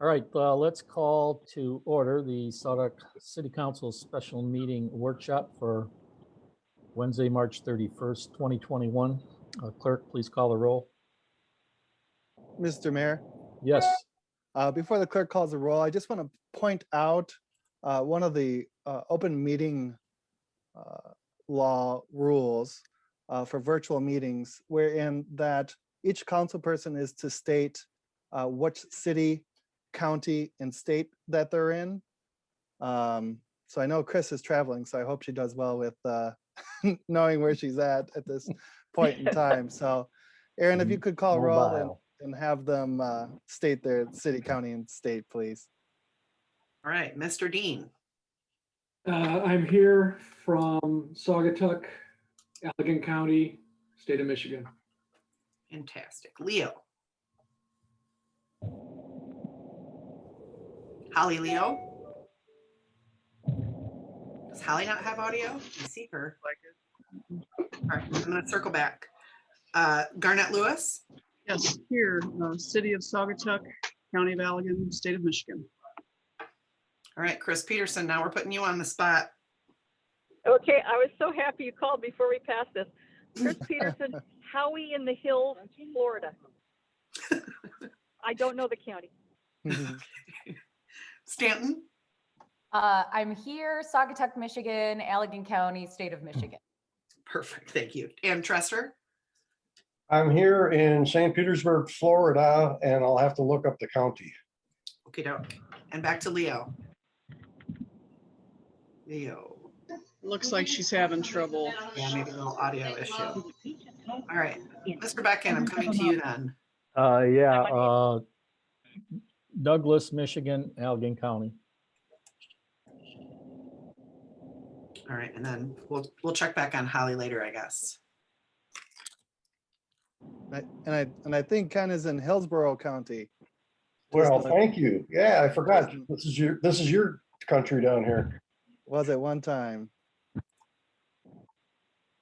All right, let's call to order the Saugatuck City Council Special Meeting Workshop for Wednesday, March 31st, 2021. Clerk, please call the roll. Mr. Mayor, Yes. before the clerk calls the roll, I just want to point out one of the open meeting law rules for virtual meetings, wherein that each council person is to state which city, county, and state that they're in. So I know Chris is traveling, so I hope she does well with knowing where she's at this point in time. So Aaron, if you could call roll and have them state their city, county, and state, please. All right, Mr. Dean. I'm here from Saugatuck, Allegan County, state of Michigan. Fantastic. Leo. Holly Leo. Does Holly not have audio? I see her. All right, I'm going to circle back. Garnett Lewis. Yes, here, city of Saugatuck, county of Allegan, state of Michigan. All right, Chris Peterson, now we're putting you on the spot. Okay, I was so happy you called before we passed this. Chris Peterson, Howie in the Hills, Florida. I don't know the county. Stanton. I'm here, Saugatuck, Michigan, Allegan County, state of Michigan. Perfect, thank you. And Trester. I'm here in St. Petersburg, Florida, and I'll have to look up the county. Okay, doke. And back to Leo. Leo. Looks like she's having trouble. Yeah, maybe a little audio issue. All right, Mr. Becken, I'm coming to you then. Douglas, Michigan, Allegan County. All right, and then we'll check back on Holly later, I guess. And I think Ken is in Hillsborough County. Well, thank you. Yeah, I forgot. This is your country down here. Was at one time.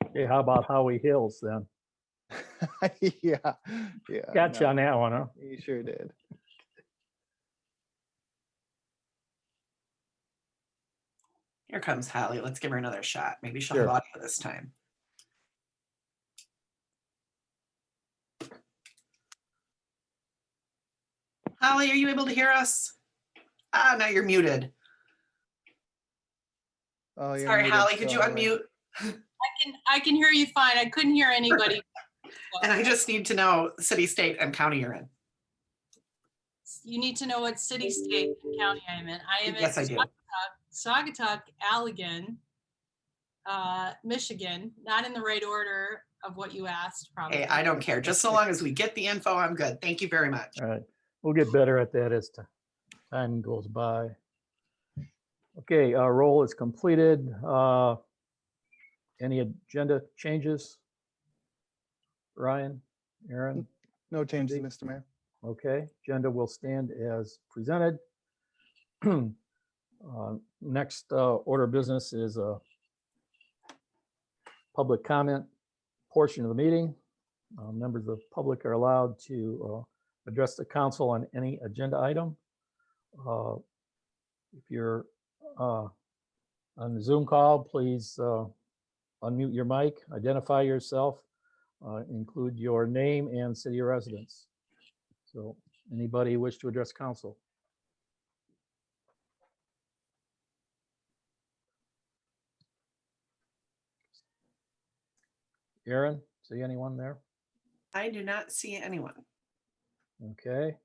Okay, how about Howie Hills then? yeah. Got you on that one, huh? You sure did. Here comes Holly. Let's give her another shot. Maybe she'll have audio this time. Holly, are you able to hear us? Now you're muted. Oh, you're sorry, muted, Holly, could you unmute? I can hear you fine. I couldn't hear anybody. And I just need to know city, state, and county you're in. You need to know what city, state, and county I am in. I am yes, in Saugatuck, Allegan, Michigan. Not in the right order of what you asked, probably. Hey, I don't care. Just so long as we get the info, I'm good. Thank you very much. All right, we'll get better at that as time goes by. Okay, our roll is completed. Any agenda changes? Ryan, Aaron? No changes, Mr. Mayor. Okay, agenda will stand as presented. Next order of business is a public comment portion of the meeting. Members of the public are allowed to address the council on any agenda item. If you're on the Zoom call, please unmute your mic, identify yourself, include your name and city of residence. So anybody wish to address council? Aaron, see anyone there? I do not see anyone. Okay.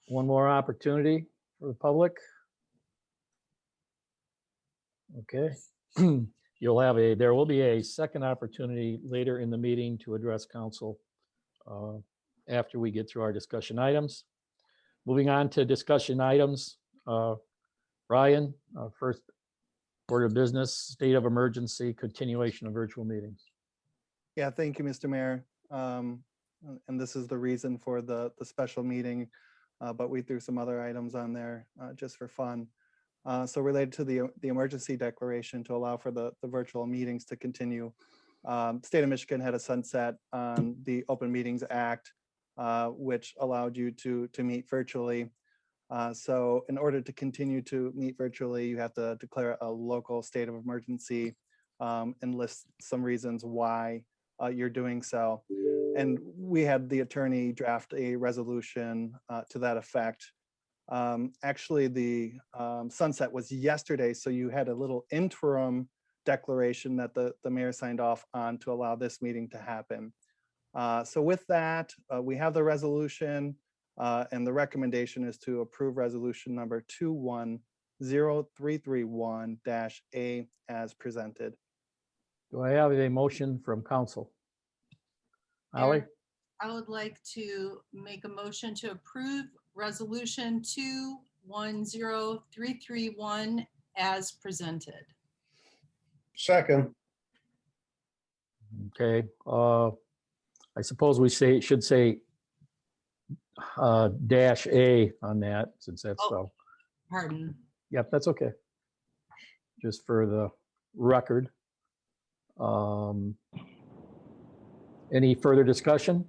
One more opportunity for the public. Okay. There will be a second opportunity later in the meeting to address council after we get through our discussion items. Moving on to discussion items. Ryan, first order of business, state of emergency, continuation of virtual meetings. Yeah, thank you, Mr. Mayor. And this is the reason for the special meeting, but we threw some other items on there just for fun. So related to the emergency declaration to allow for the virtual meetings to continue. State of Michigan had a sunset on the Open Meetings Act which allowed you to meet virtually. So in order to continue to meet virtually, you have to declare a local state of emergency and list some reasons why you're doing so. And we had the attorney draft a resolution to that effect. Actually, the sunset was yesterday, so you had a little interim declaration that the mayor signed off on to allow this meeting to happen. So with that, we have the resolution, and the recommendation is to approve resolution number 210331-A as presented. Do I have a motion from council? Holly? Mayor, I would like to make a motion to approve resolution 210331 as presented. Second, Okay, I suppose we should say dash A on that, since that's Oh. so. Pardon. Yep, that's okay. Just for the record. Any further discussion?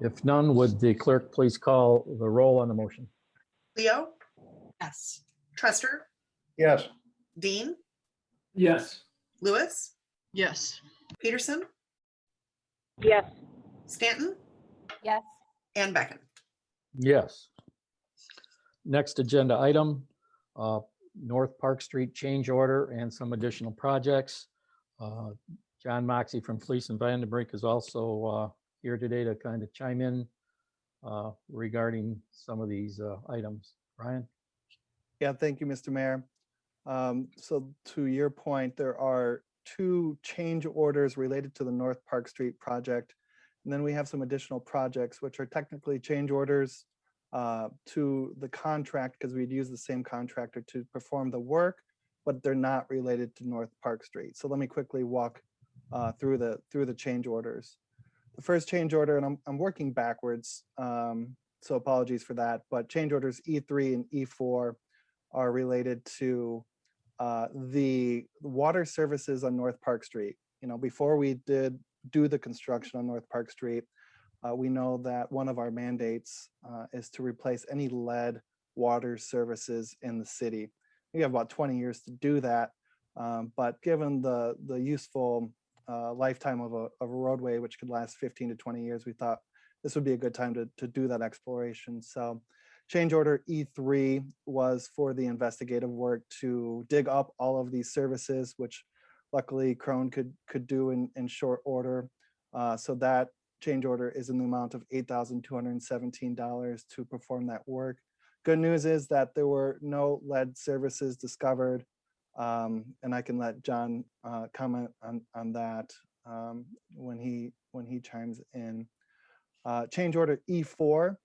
If none, would the clerk please call the roll on the motion? Leo, Yes. Trester, yes. Dean, Yes. Lewis, Yes. Peterson, Yes. Stanton, Yes. and Beckon. Yes. Next agenda item, North Park Street change order and some additional projects. John Moxie from Fleece and Vandenbrink is also here today to kind of chime in regarding some of these items. Brian? Yeah, thank you, Mr. Mayor. So to your point, there are 2 change orders related to the North Park Street project. And then we have some additional projects, which are technically change orders to the contract, because we'd use the same contractor to perform the work, but they're not related to North Park Street. So let me quickly walk through the change orders. The first change order, and I'm working backwards, so apologies for that, but change orders E3 and E4 are related to the water services on North Park Street. You know, before we do the construction on North Park Street, we know that one of our mandates is to replace any lead water services in the city. We have about 20 years to do that, but given the useful lifetime of a roadway, which could last 15 to 20 years, we thought this would be a good time to do that exploration. So change order E3 was for the investigative work to dig up all of these services, which luckily Crone could do in short order. So that change order is in the amount of $8,217 to perform that work. Good news is that there were no lead services discovered, and I can let John comment on that when he chimes in. Change order E4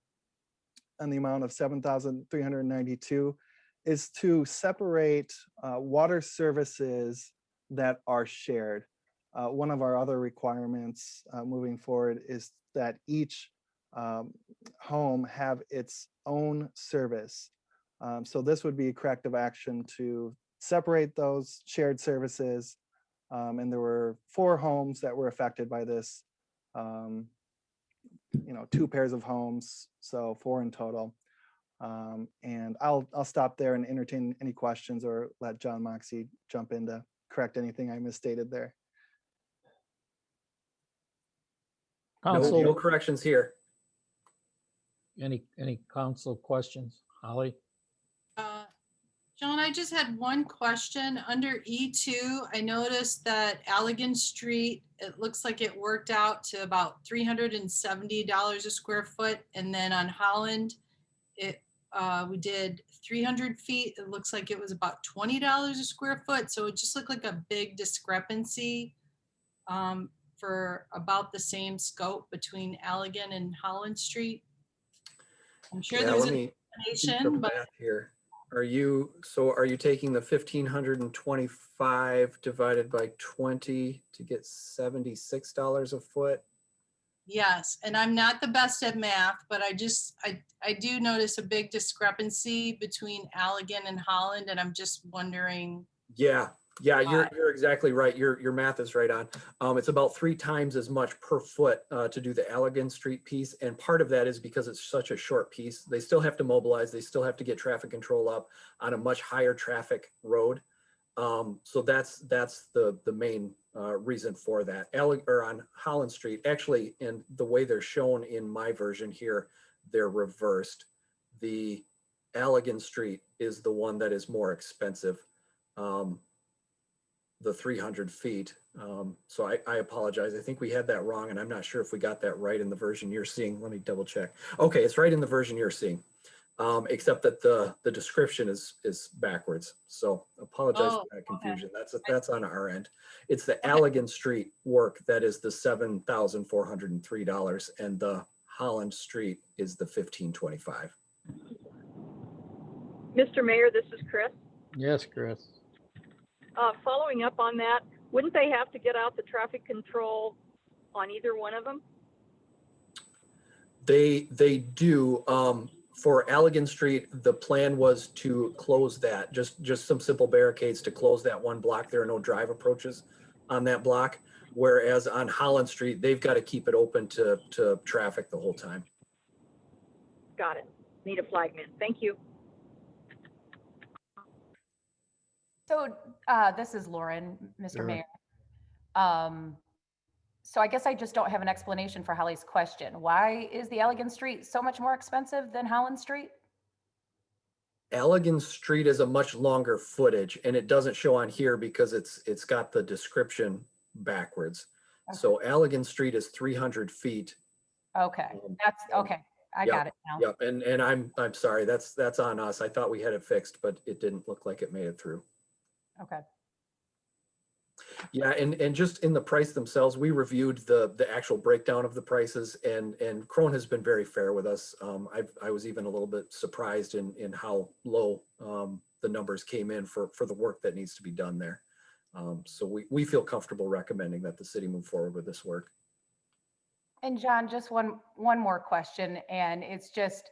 and the amount of $7,392 is to separate water services that are shared. One of our other requirements moving forward is that each home have its own service. So this would be a corrective action to separate those shared services. And there were 4 homes that were affected by this. 2 pairs of homes, so 4 in total. And I'll stop there and entertain any questions or let John Moxie jump in to correct anything I misstated there. No Council, corrections here. any council questions? Holly? John, I just had one question. Under E2, I noticed that Allegan Street, it looks like it worked out to about $370 a square foot. And then on Holland, we did 300 feet. It looks like it was about $20 a square foot. So it just looked like a big discrepancy for about the same scope between Allegan and Holland Street. I'm sure Yeah, there's let an me do explanation, the but math here. Are you taking the 1,525 divided by 20 to get $76 a foot? yes, and I'm not the best at math, but I do notice a big discrepancy between Allegan and Holland, and I'm just wondering. Yeah, Yeah, you're exactly right. Your math is right on. It's about 3 times as much per foot to do the Allegan Street piece. And part of that is because it's such a short piece. They still have to mobilize. They still have to get traffic control up on a much higher traffic road. So that's the main reason for that. Or on Holland Street, actually, in the way they're shown in my version here, they're reversed. The Allegan Street is the one that is more expensive. The 300 feet. So I apologize. I think we had that wrong, and I'm not sure if we got that right in the version you're seeing. Let me double check. Okay, it's right in the version you're seeing, except that the description is backwards. So apologize for that confusion. That's on our end. It's the Allegan Street work that is the $7,403, and the Holland Street is the $1,525. Mr. Mayor, this is Chris. Yes, Chris. Following up on that, wouldn't they have to get out the traffic control on either one of them? They do. For Allegan Street, the plan was to close that, just some simple barricades to close that one block. There are no drive approaches on that block. Whereas on Holland Street, they've got to keep it open to traffic the whole time. Got it. Need a flagman. Thank you. So this is Lauren, Mr. Sure. Mayor. So I guess I just don't have an explanation for Holly's question. Why is the Allegan Street so much more expensive than Holland Street? Allegan Street is a much longer footage, and it doesn't show on here because it's got the description backwards. Okay. So Allegan Street is 300 feet. Okay, that's okay. I got it now. Yep, and I'm sorry, that's on us. I thought we had it fixed, but it didn't look like it made it through. Okay. Yeah, and just in the price themselves, we reviewed the actual breakdown of the prices, and Crone has been very fair with us. I was even a little bit surprised in how low the numbers came in for the work that needs to be done there. So we feel comfortable recommending that the city move forward with this work. And John, just one more question, and it's just,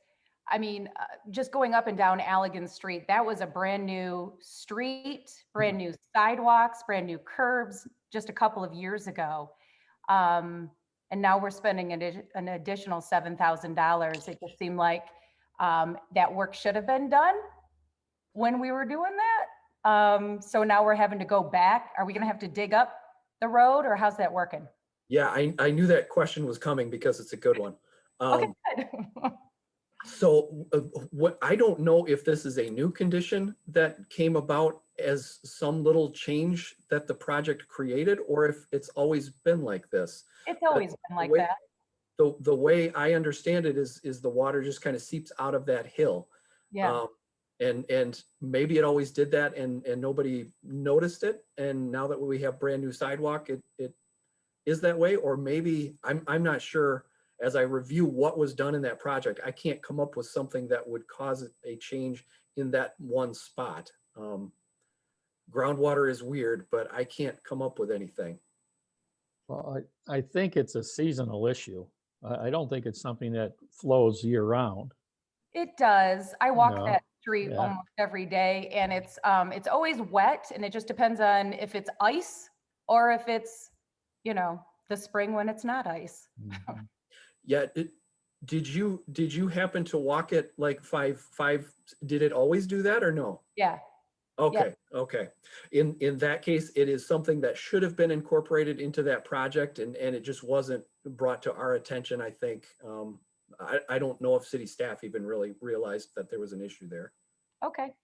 I mean, just going up and down Allegan Street, that was a brand new street, brand new sidewalks, brand new curbs just a couple of years ago. And now we're spending an additional $7,000. It just seemed like that work should have been done when we were doing that. So now we're having to go back. Are we going to have to dig up the road, or how's that working? Yeah, I knew that question was coming because it's a good one. Okay, good. So what I don't know if this is a new condition that came about as some little change that the project created, or if it's always been like this. It's always been like that. The way I understand it is the water just kind of seeps out of that hill. Yeah. And maybe it always did that and nobody noticed it. And now that we have brand new sidewalk, it is that way. Or maybe I'm not sure. As I review what was done in that project, I can't come up with something that would cause a change in that one spot. Groundwater is weird, but I can't come up with anything. Well, I think it's a seasonal issue. I don't think it's something that flows year round. It does. I walk No. that street Yeah. almost every day, and it's always wet, and it just depends on if it's ice or if it's, the spring when it's not ice. Mhm. Yeah. Did you happen to walk it like five? Did it always do that or no? Yeah. Okay. Okay. In that case, it is something that should have been incorporated into that project, and it just wasn't brought to our attention. I think I don't know if city staff even really realized that there was an issue there. Okay.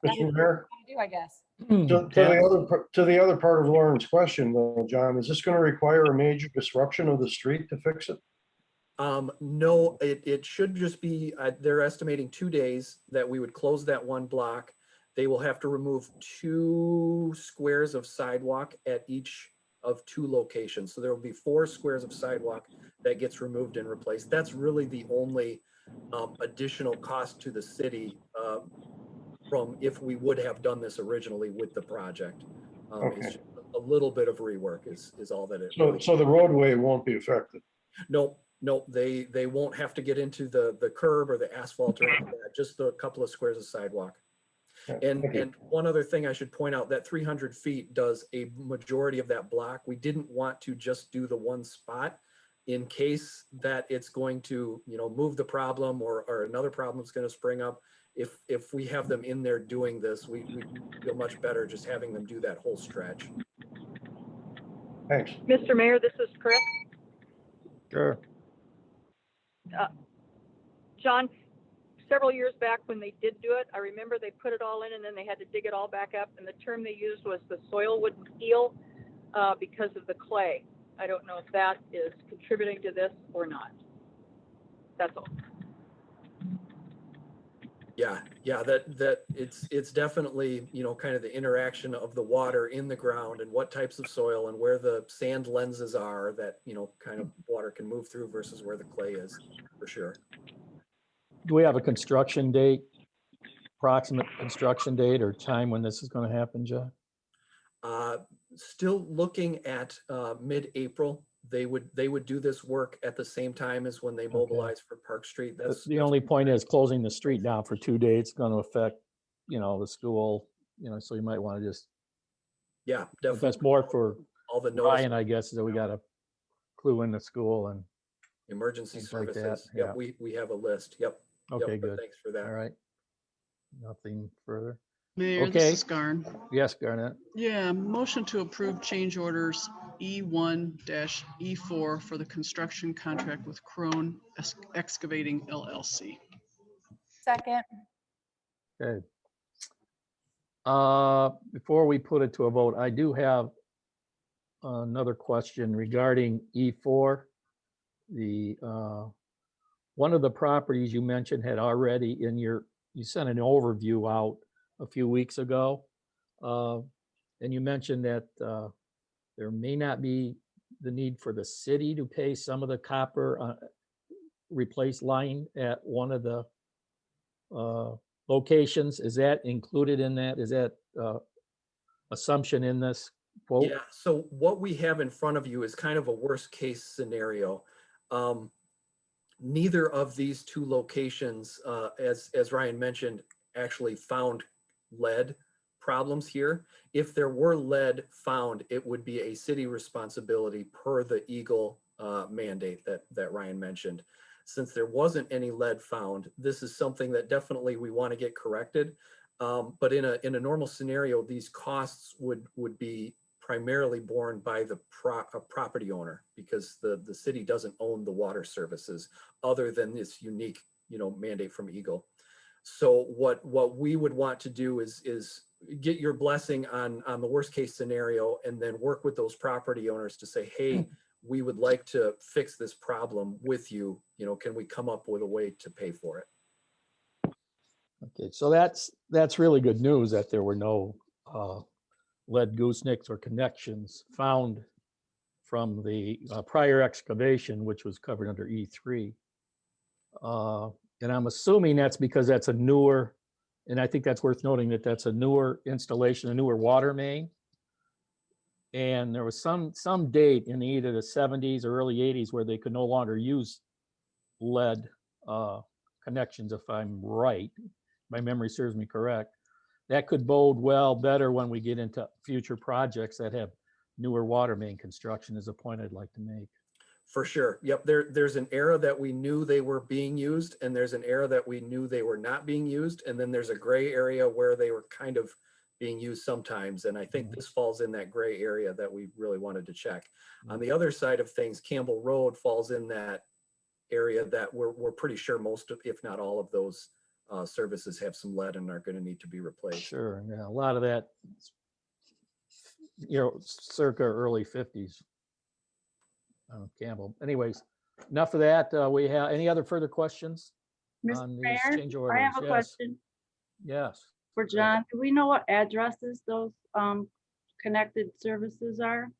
Mr. Mayor, I guess. to the other part of Lauren's question, though, John, is this going to require a major disruption of the street to fix it? No, it should just be, they're estimating 2 days that we would close that one block. They will have to remove 2 squares of sidewalk at each of 2 locations. So there will be 4 squares of sidewalk that gets removed and replaced. That's really the only additional cost to the city from if we would have done this originally with the project. Okay. It's just a little bit of rework is all that it So, so the roadway won't be affected. Nope, they won't have to get into the curb or the asphalt or anything like that, just a couple of squares of sidewalk. And, Thank you. and one other thing I should point out, that 300 feet does a majority of that block. We didn't want to just do the one spot in case that it's going to, move the problem or another problem is going to spring up. If we have them in there doing this, we feel much better just having them do that whole stretch. Thanks. Mr. Mayor, this is Chris. Sure. John, several years back when they did do it, I remember they put it all in and then they had to dig it all back up. And the term they used was the soil wouldn't heal because of the clay. I don't know if that is contributing to this or not. That's all. Yeah, that it's definitely, kind of the interaction of the water in the ground and what types of soil and where the sand lenses are that, kind of water can move through versus where the clay is, for sure. Do we have a construction date, approximate construction date or time when this is going to happen, John? Still looking at mid-April. They would do this work at the same time as when they mobilize for Park Street. That's The only point is closing the street down for 2 days is going to affect, the school, so you might want to just, yeah, but definitely. that's more for all the Ryan, notice, I guess, is that we got to clue in the school and, emergency things like that, services. yeah. Yep, we have a list. Yep. okay, Yep, but good. thanks for that. All right. Nothing further. Mayor, Okay. this is Garn. Yes, Garnett. Yeah, motion to approve change orders E1-E4 for the construction contract with Crone Excavating LLC. Second. Okay. Before we put it to a vote, I do have another question regarding E4. The one of the properties you mentioned had already you sent an overview out a few weeks ago. And you mentioned that there may not be the need for the city to pay some of the copper replace line at one of the locations. Is that included in that? Is that assumption in this quote? Yeah, so what we have in front of you is kind of a worst case scenario. Neither of these two locations, as Ryan mentioned, actually found lead problems here. If there were lead found, it would be a city responsibility per the Eagle mandate that Ryan mentioned. Since there wasn't any lead found, this is something that definitely we want to get corrected. But in a normal scenario, these costs would be primarily borne by the property owner because the city doesn't own the water services other than this unique, mandate from Eagle. So what we would want to do is get your blessing on the worst case scenario and then work with those property owners to say, hey, we would like to fix this problem with you. Can we come up with a way to pay for it? Okay, so that's really good news that there were no lead goosenecks or connections found from the prior excavation, which was covered under E3. And I'm assuming that's because that's a newer, and I think that's worth noting that that's a newer installation, a newer water main. And there was some date in either the 70s or early 80s where they could no longer use lead connections, if I'm right. My memory serves me correct. That could bode well better when we get into future projects that have newer water main construction, is a point I'd like to make. For sure. Yep. There's an era that we knew they were being used, and there's an era that we knew they were not being used. And then there's a gray area where they were kind of being used sometimes. And I think this falls in that gray area that we really wanted to check. On the other side of things, Campbell Road falls in that area that we're pretty sure most of, if not all of those services have some lead and are going to need to be replaced. Sure. Yeah, a lot of that, circa early 50s. Campbell. Anyways, enough of that. We have any other further questions Mr. on these Mayor, change orders? I have a Yes. question Yes. for John. Do we know what addresses those connected services are?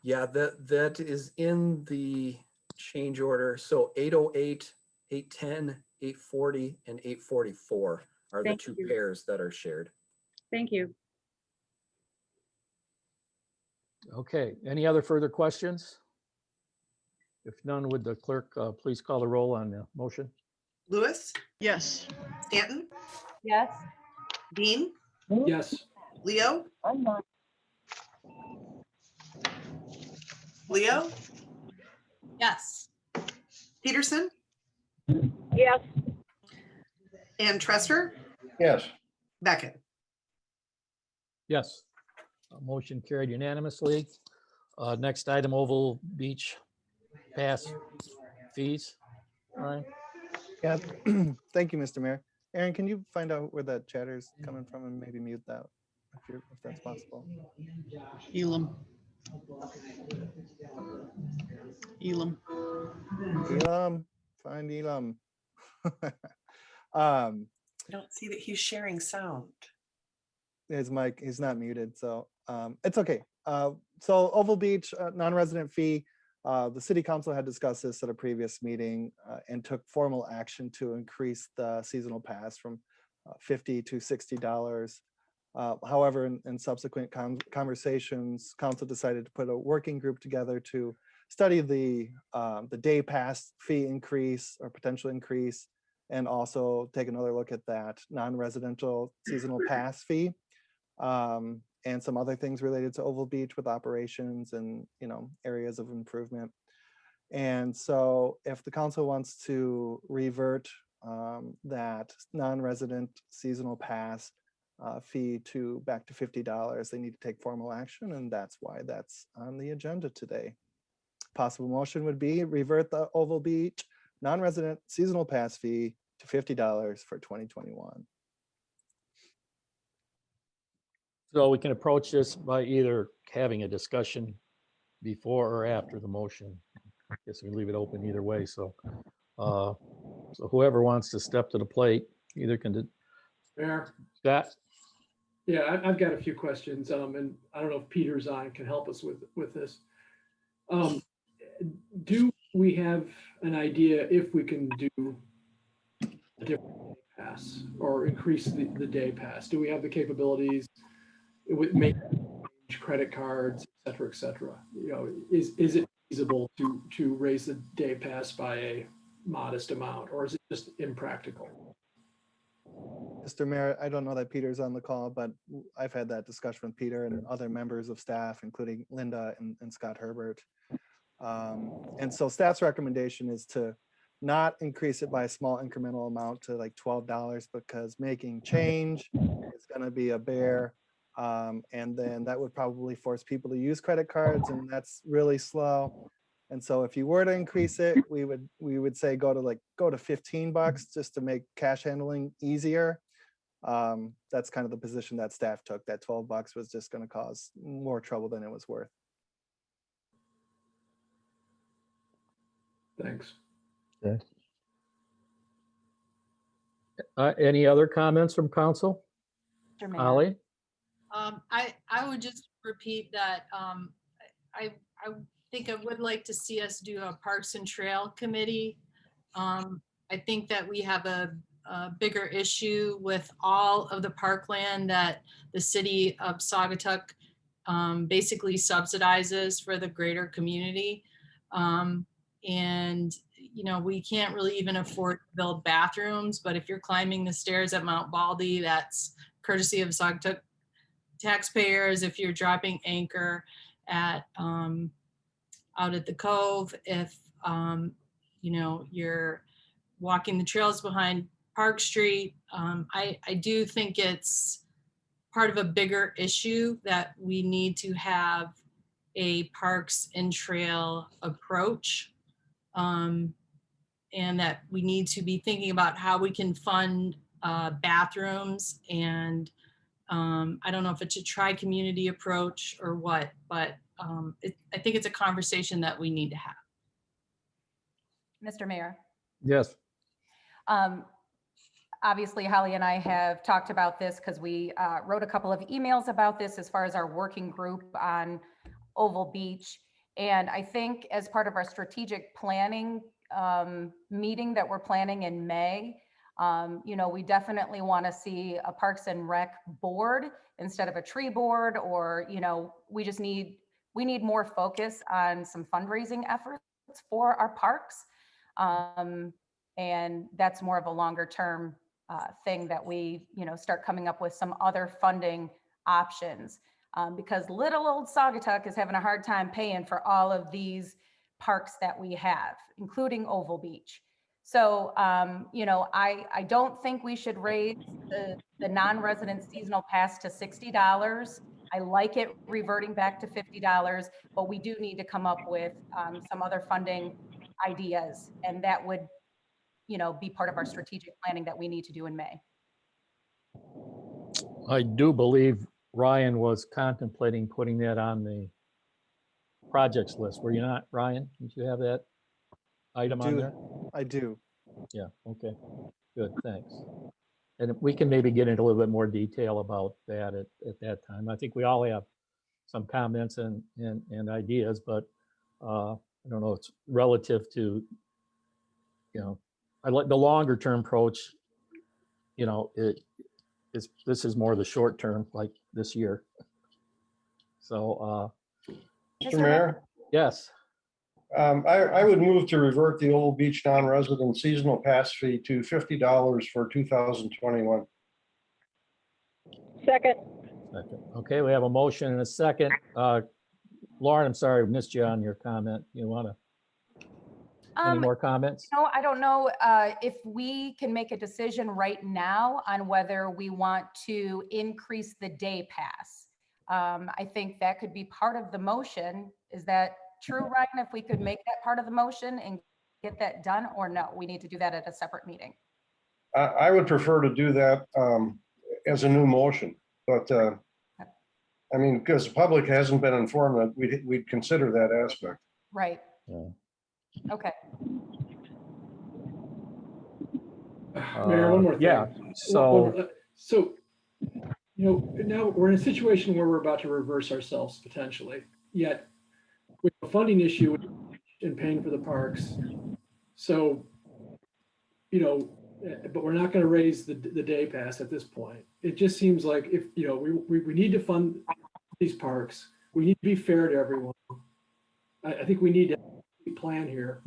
Yeah, that is in the change order. So 808, 810, 840, and 844 are the Thank two you. pairs that are shared. Thank you. Okay. Any other further questions? If none, would the clerk please call the roll on the motion? Lewis, Yes. Stanton, Yes. Dean, Yes. Leo, Leo, Yes. Peterson, Yes, and Trester, Yes. Beckett. Yes. Motion carried unanimously. Next item, Oval Beach pass fees. Ryan? Yeah, thank you, Mr. Mayor. Aaron, can you find out where that chatter is coming from and maybe mute that if that's possible? Elam. Elam. Elam, find Elam. I don't see that he's sharing sound. His mic, he's not muted, so it's okay. So Oval Beach non-resident fee, the city council had discussed this at a previous meeting and took formal action to increase the seasonal pass from $50 to $60. However, in subsequent conversations, council decided to put a working group together to study the day pass fee increase or potential increase, and also take another look at that non-residential seasonal pass fee. And some other things related to Oval Beach with operations and, areas of improvement. And so if the council wants to revert that non-resident seasonal pass fee back to $50, they need to take formal action, and that's why that's on the agenda today. Possible motion would be revert the Oval Beach non-resident seasonal pass fee to $50 for 2021. So we can approach this by either having a discussion before or after the motion. I guess we leave it open either way. So whoever wants to step to the plate, either can do. Mayor? Scott? Yeah, I've got a few questions, and I don't know if Peter's on, can help us with this. Do we have an idea if we can do a different day pass or increase the day pass? Do we have the capabilities with making credit cards, et cetera, et cetera? Is it feasible to raise the day pass by a modest amount, or is it just impractical? Mr. Mayor, I don't know that Peter's on the call, but I've had that discussion with Peter and other members of staff, including Linda and Scott Herbert. And so staff's recommendation is to not increase it by a small incremental amount to like $12, because making change is going to be a bear. And then that would probably force people to use credit cards, and that's really slow. And so if you were to increase it, we would say go to $15 just to make cash handling easier. That's kind of the position that staff took, that $12 was just going to cause more trouble than it was worth. Thanks. Okay. Any other comments from council? Mr. Mayor. Holly? I would just repeat that I think I would like to see us do a Parks and Trail Committee. I think that we have a bigger issue with all of the parkland that the city of Saugatuck basically subsidizes for the greater community. And we can't really even afford to build bathrooms, but if you're climbing the stairs at Mount Baldy, that's courtesy of Saugatuck taxpayers. If you're dropping anchor at out at the Cove, if you're walking the trails behind Park Street, I do think it's part of a bigger issue that we need to have a parks and trail approach, and that we need to be thinking about how we can fund bathrooms. And I don't know if it's a tri-community approach or what, but I think it's a conversation that we need to have. Mr. Mayor. Yes. Obviously, Holly and I have talked about this because we wrote a couple of emails about this as far as our working group on Oval Beach. And I think as part of our strategic planning meeting that we're planning in May, we definitely want to see a Parks and Rec board instead of a tree board, or, we need more focus on some fundraising efforts for our parks. And that's more of a longer term thing that we, start coming up with some other funding options. Because little old Saugatuck is having a hard time paying for all of these parks that we have, including Oval Beach. So, I don't think we should raise the non-resident seasonal pass to $60. I like it reverting back to $50, but we do need to come up with some other funding ideas. And that would, be part of our strategic planning that we need to do in May. I do believe Ryan was contemplating putting that on the projects list. Were you not, Ryan? Did you have that item on there? I do. Yeah, okay, good, thanks. And we can maybe get into a little bit more detail about that at that time. I think we all have some comments and ideas, but I don't know, it's relative to, I like the longer term approach, this is more the short term, like this year. So, Mr. Mayor, yes, I would move to revert the Old Beach non-resident seasonal pass fee to $50 for 2021. Second. okay, we have a motion and a second. Lauren, I'm sorry, I missed you on your comment. You want to? Any more comments? No, I don't know if we can make a decision right now on whether we want to increase the day pass. I think that could be part of the motion. Is that true, Ryan? If we could make that part of the motion and get that done, or no, we need to do that at a separate meeting? I would prefer to do that as a new motion, but I mean, because the public hasn't been informed that we'd consider that aspect. Right. Yeah. Okay. Mayor, one more thing. Yeah, so, now we're in a situation where we're about to reverse ourselves potentially, yet with a funding issue and paying for the parks. So, but we're not going to raise the day pass at this point. It just seems like if, we need to fund these parks, we need to be fair to everyone. I think we need to plan here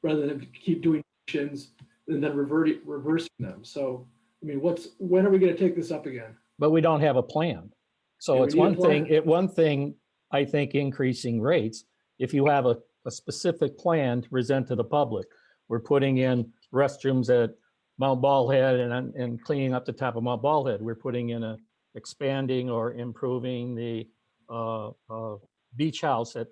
rather than keep doing actions and then reversing them. So, I mean, when are we going to take this up again? but we don't have a plan. So Yeah, it's we need a one thing, I think, increasing rates, if you have a specific plan to present to the public. We're putting in restrooms at Mount Ballhead and cleaning up the top of Mount Ballhead. We're putting in expanding or improving the beach house at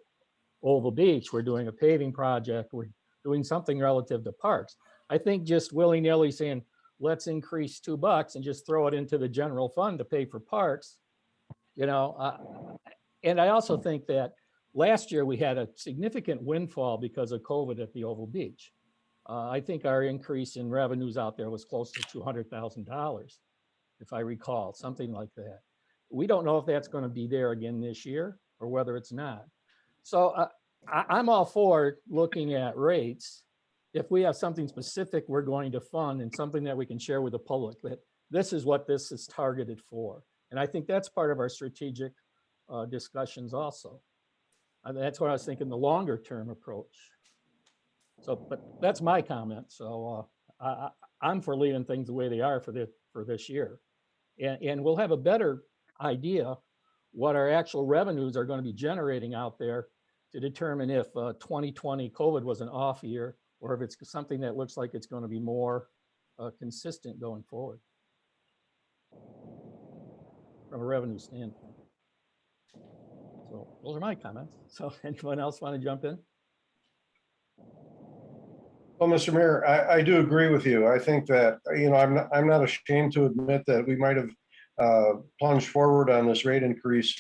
Oval Beach. We're doing a paving project. We're doing something relative to parks. I think just willy-nilly saying, let's increase $2 and just throw it into the general fund to pay for parks, and I also think that last year we had a significant windfall because of COVID at the Oval Beach. I think our increase in revenues out there was close to $200,000, if I recall, something like that. We don't know if that's going to be there again this year or whether it's not. So I'm all for looking at rates. If we have something specific we're going to fund and something that we can share with the public, that this is what this is targeted for. And I think that's part of our strategic discussions also. That's what I was thinking, the longer term approach. So, but that's my comment. So I'm for leaving things the way they are for this year. And we'll have a better idea what our actual revenues are going to be generating out there to determine if 2020 COVID was an off year or if it's something that looks like it's going to be more consistent going forward from a revenue standpoint. So those are my comments. So anyone else want to jump in? Well, Mr. Mayor, I do agree with you. I think that, I'm not ashamed to admit that we might have plunged forward on this rate increase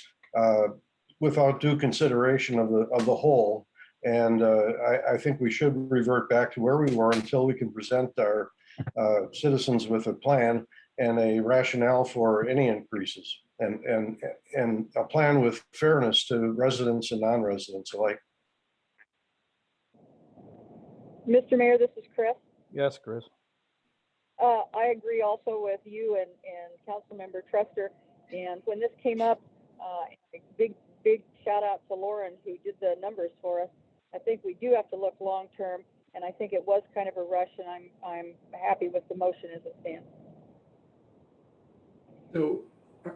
without due consideration of the whole. And I think we should revert back to where we were until we can present our citizens with a plan and a rationale for any increases and a plan with fairness to residents and non-residents alike. Mr. Mayor, this is Chris. Yes, Chris. I agree also with you and Councilmember Trester. And when this came up, big shout out to Lauren who did the numbers for us. I think we do have to look long term, and I think it was kind of a rush, and I'm happy with the motion as it stands. So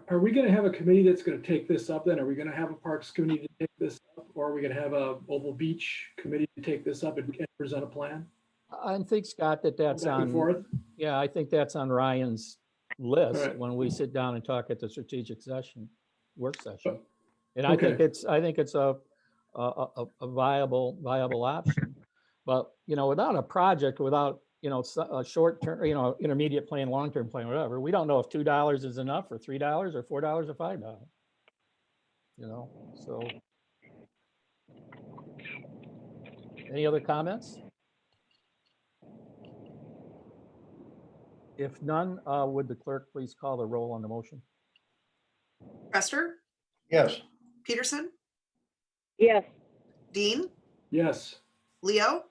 are we going to have a committee that's going to take this up then? Are we going to have a Parks Committee to take this up? Or are we going to have a Oval Beach Committee to take this up and present a plan? I think, Scott, that's Back and on, forth? yeah, I think that's on Ryan's list Alright. when we sit down and talk at the strategic session, work session. And I Okay. think it's a viable option. But, you know, without a project, without, you know, a short term, you know, intermediate plan, long-term plan, whatever, we don't know if $2 is enough or $3 or $4 or $5. You know, so. Any other comments? If none, would the clerk please call the roll on the motion? Prester, Yes. Peterson, Yes. Dean, Yes. Leo,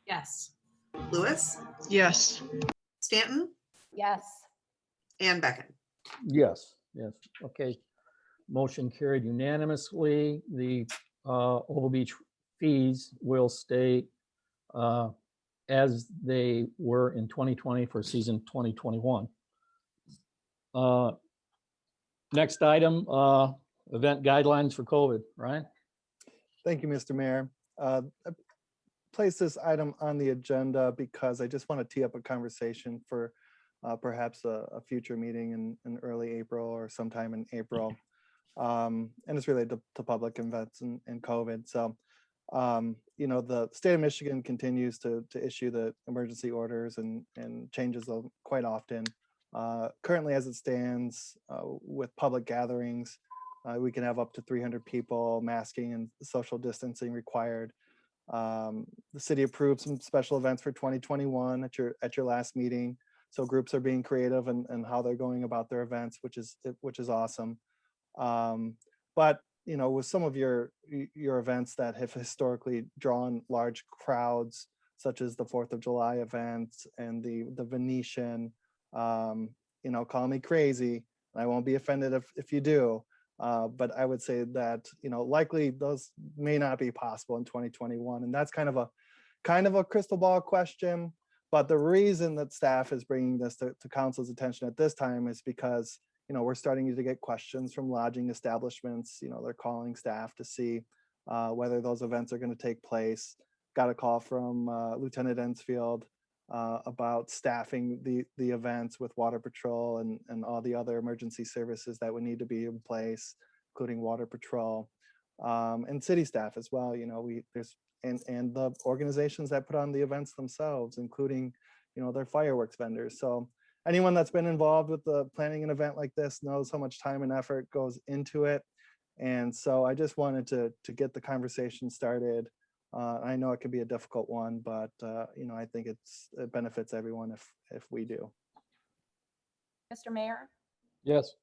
Yes. Lewis, Yes. Stanton, Yes. and Beckon. Yes, yes, okay. Motion carried unanimously. The Oval Beach fees will stay as they were in 2020 for season 2021. Next item, event guidelines for COVID, Ryan? Thank you, Mr. Mayor. I placed this item on the agenda because I just want to tee up a conversation for perhaps a future meeting in early April or sometime in April. And it's related to public events and COVID. So, you know, the state of Michigan continues to issue the emergency orders and changes them quite often. Currently, as it stands, with public gatherings, we can have up to 300 people, masking and social distancing required. The city approved some special events for 2021 at your last meeting. So groups are being creative and how they're going about their events, which is awesome. But you know, with some of your events that have historically drawn large crowds, such as the 4th of July events and the Venetian, you know, call me crazy. I won't be offended if you do. But I would say that, you know, likely those may not be possible in 2021. And that's kind of a crystal ball question. But the reason that staff is bringing this to council's attention at this time is because, you know, we're starting to get questions from lodging establishments. You know, they're calling staff to see whether those events are going to take place. Got a call from Lieutenant Ensfield about staffing the events with Water Patrol and all the other emergency services that would need to be in place, including Water Patrol and city staff as well. You know, and the organizations that put on the events themselves, including, you know, their fireworks vendors. So anyone that's been involved with the planning an event like this knows how much time and effort goes into it. And so I just wanted to get the conversation started. I know it can be a difficult one, but you know, I think it benefits everyone if we do. Mr. Mayor? Yes.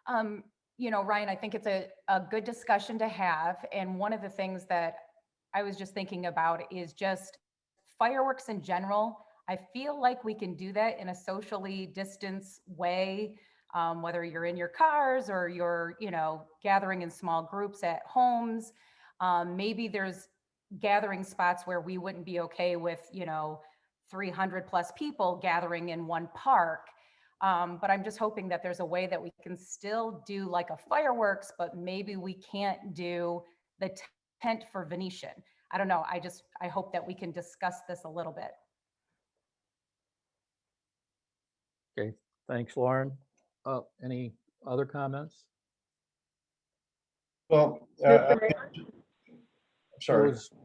You know, Ryan, I think it's a good discussion to have. And one of the things that I was just thinking about is just fireworks in general. I feel like we can do that in a socially distanced way, whether you're in your cars or you're, you know, gathering in small groups at homes. Maybe there's gathering spots where we wouldn't be okay with, you know, 300 plus people gathering in one park. But I'm just hoping that there's a way that we can still do like a fireworks, but maybe we can't do the tent for Venetian. I don't know. I hope that we can discuss this a little bit. Okay, thanks, Lauren. Any other comments? Well, sorry.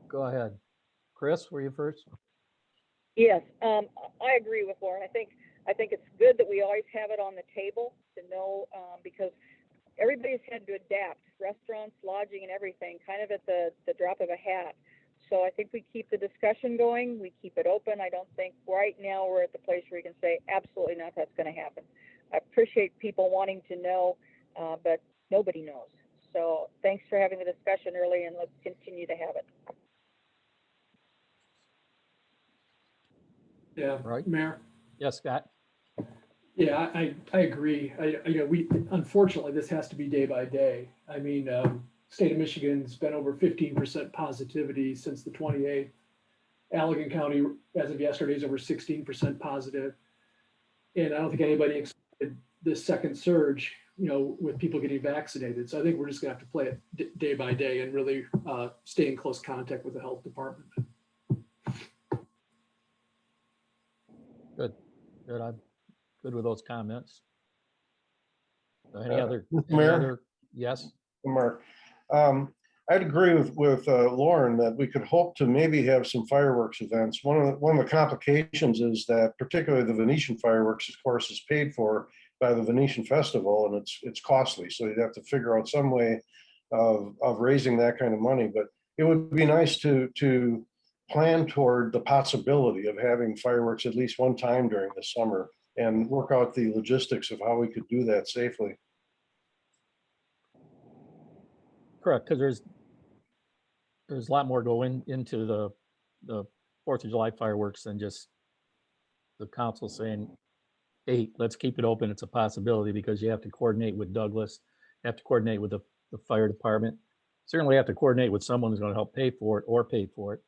Go ahead. Chris, were you first? Yes, I agree with Lauren. I think it's good that we always have it on the table to know, because everybody's had to adapt, restaurants, lodging, and everything, kind of at the drop of a hat. So I think we keep the discussion going. We keep it open. I don't think right now we're at the place where you can say absolutely not, that's going to happen. I appreciate people wanting to know, but nobody knows. So thanks for having the discussion early, and let's continue to have it. Yeah, Right. Mayor. Yes, Scott. Yeah, I agree. You know, unfortunately, this has to be day by day. I mean, state of Michigan's been over 15% positivity since the 28th. Allegan County, as of yesterday, is over 16% positive. And I don't think anybody expected this second surge, with people getting vaccinated. So I think we're just gonna have to play it day by day and really stay in close contact with the health department. Good. I'm good with those comments. Any Uh, other? Mr. Any Mayor? other? Yes. Mark. I'd agree with Lauren that we could hope to maybe have some fireworks events. One of the complications is that particularly the Venetian fireworks, of course, is paid for by the Venetian Festival, and it's costly. So you'd have to figure out some way of raising that kind of money. But it would be nice to plan toward the possibility of having fireworks at least one time during the summer and work out the logistics of how we could do that safely. Correct, because there's a lot more going into the 4th of July fireworks than just the council saying, hey, let's keep it open. It's a possibility, because you have to coordinate with Douglas, you have to coordinate with the fire department, certainly have to coordinate with someone who's going to help pay for it or pay for it.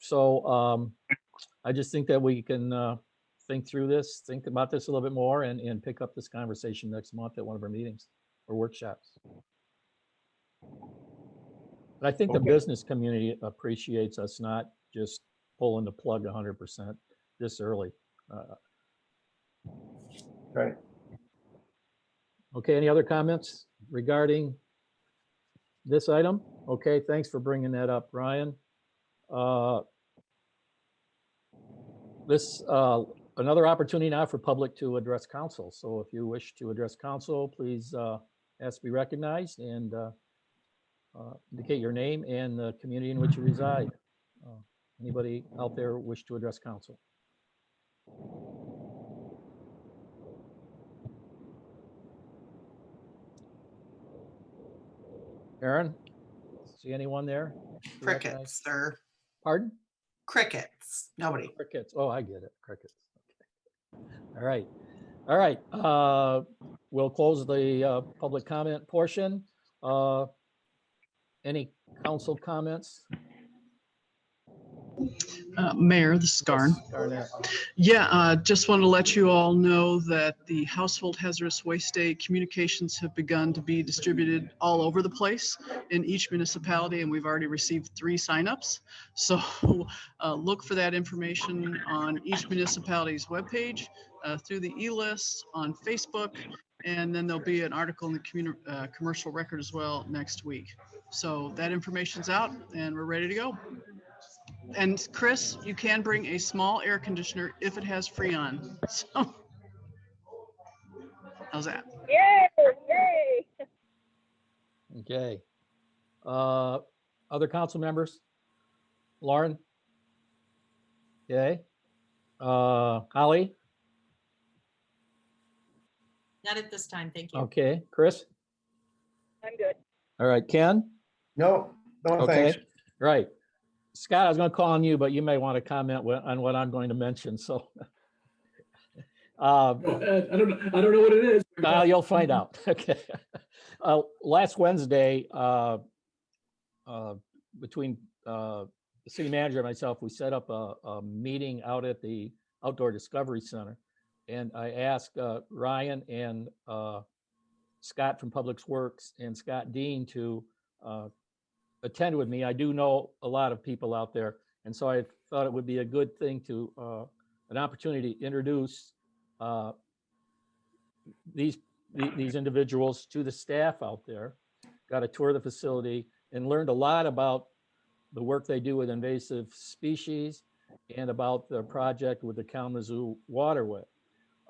So I just think that we can think through this, think about this a little bit more, and pick up this conversation next month at one of our meetings or workshops. But I think the business community appreciates us not just pulling the plug 100% this early. Right. Okay, any other comments regarding this item? Okay, thanks for bringing that up, Ryan. Another opportunity now for public to address council. So if you wish to address council, please ask to be recognized and indicate your name and the community in which you reside. Anybody out there wish to address council? Aaron, see anyone there? Crickets, sir. Pardon? Crickets. Nobody. Crickets. Oh, I get it. Crickets. Okay. All right. We'll close the public comment portion. Any council comments? Mayor, this is Garn. Yes, Garnett. Yeah, just want to let you all know that the Household Hazardous Waste Day communications have begun to be distributed all over the place in each municipality, and we've already received 3 signups. So look for that information on each municipality's webpage, through the e-list, on Facebook, and then there'll be an article in the commercial record as well next week. So that information's out, and we're ready to go. And Chris, you can bring a small air conditioner if it has Freon. So, how's that? Yay! Okay. Other council members? Lauren? Okay. Holly? Not at this time, thank you. Okay. Chris? I'm good. All right. Ken? No, Okay. thanks. Right. Scott, I was going to call on you, but you may want to comment on what I'm going to mention. So Go ahead. I don't know what it is. you'll find out. Okay. Last Wednesday, between the city manager and myself, we set up a meeting out at the Outdoor Discovery Center. And I asked Ryan and Scott from Public Works and Scott Dean to attend with me. I do know a lot of people out there, and so I thought it would be a good thing to an opportunity to introduce these individuals to the staff out there. Got a tour of the facility and learned a lot about the work they do with invasive species and about the project with the Kalamazoo Waterway.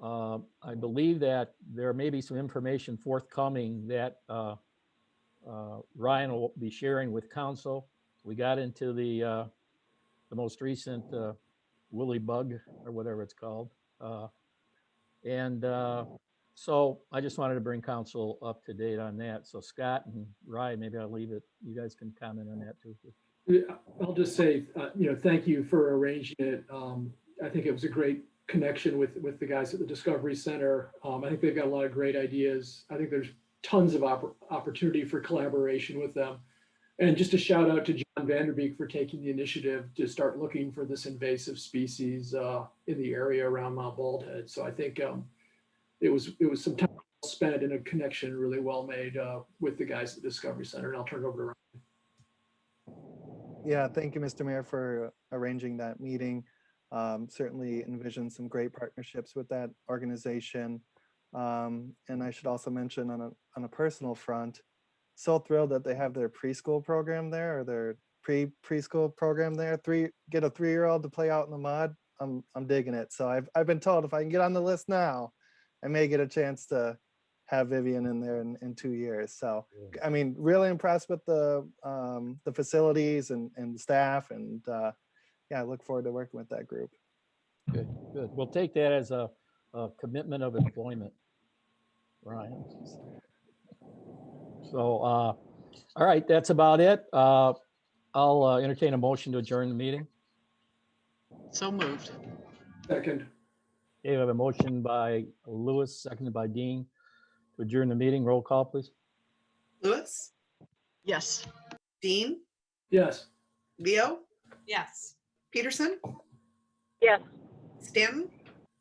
I believe that there may be some information forthcoming that Ryan will be sharing with council. We got into the most recent woolly bug or whatever it's called. So I just wanted to bring council up to date on that. So Scott and Ryan, maybe I'll leave it. You guys can comment on that too. I'll just say, thank you for arranging it. I think it was a great connection with the guys at the Discovery Center. I think they've got a lot of great ideas. I think there's tons of opportunity for collaboration with them. And just a shout out to John Vanderbeek for taking the initiative to start looking for this invasive species in the area around Mount Baldhead. So I think it was some time spent and a connection really well made with the guys at the Discovery Center. And I'll turn it over to Ryan. Yeah, thank you, Mr. Mayor, for arranging that meeting. Certainly envision some great partnerships with that organization. And I should also mention on a personal front, so thrilled that they have their preschool program there, or their preschool program there. Get a 3-year-old to play out in the mud. I'm digging it. So I've been told if I can get on the list now, I may get a chance to have Vivian in there in 2 years. So I mean, really impressed with the facilities and the staff, and yeah, I look forward to working with that group. Good, good. We'll take that as a commitment of employment, Ryan. So, all right, that's about it. I'll entertain a motion to adjourn the meeting. So moved. Second. Okay, we have a motion by Lewis, seconded by Dean to adjourn the meeting. Roll call, please. Lewis, Yes. Dean, Yes. Leo, Yes. Peterson, Yes. Stanton,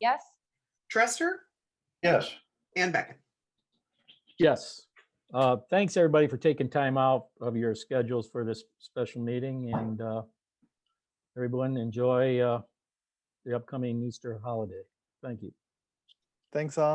Yes? Trester, Yes. and Beckett. Yes. Thanks, everybody, for taking time out of your schedules for this special meeting, and everyone enjoy the upcoming Easter holiday. Thank you. Thanks all.